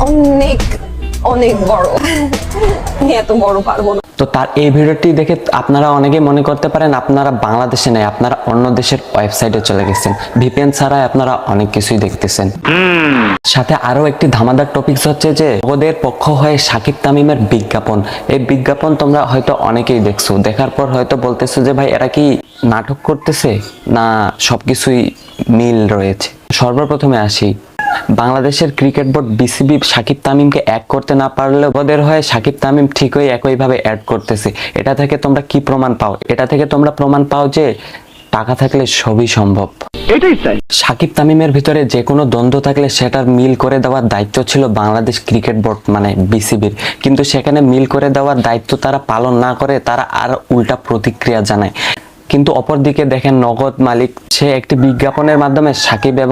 অনেক অনেক বড়, এত বড় পারবো না। তো তার এই ভিডিওটি দেখে আপনারা অনেকেই মনে করতে পারেন আপনারা বাংলাদেশে নেই, আপনারা অন্য দেশের ওয়েবসাইটে চলে গেছেন, ভিপিএন ছাড়াই আপনারা অনেক কিছুই দেখতেছেন। সাথে আরো একটি ধামাদার টপিক হচ্ছে যে ওদের পক্ষ হয়ে শাকিব তামিমের বিজ্ঞাপন। এই বিজ্ঞাপন তোমরা হয়তো অনেকেই দেখছো, দেখার পর হয়তো বলতেছো যে ভাই এরা কি নাটক করতেছে না সবকিছুই মিল রয়েছে। সর্বপ্রথমে আসি, বাংলাদেশের ক্রিকেট বোর্ড বিসিবি শাকিব তামিমকে অ্যাড করতে না পারলেও ওদের হয়ে শাকিব তামিম ঠিকই একইভাবে অ্যাড করতেছে। এটা থেকে তোমরা কি প্রমাণ পাও? এটা থেকে তোমরা প্রমাণ পাও যে টাকা থাকলে সবই সম্ভব। এটাই তাই। শাকিব তামিমের ভিতরে যে কোনো দ্বন্দ্ব থাকলে সেটার মিল করে দেওয়ার দায়িত্ব ছিল বাংলাদেশ ক্রিকেট বোর্ড মানে বিসিবির, কিন্তু সেখানে মিল করে দেওয়ার দায়িত্ব তারা পালন না করে তারা আর উল্টা প্রতিক্রিয়া জানায়। কিন্তু অপরদিকে দেখেন নগদ মালিক সে একটি বিজ্ঞাপনের মাধ্যমে শাকিব এবং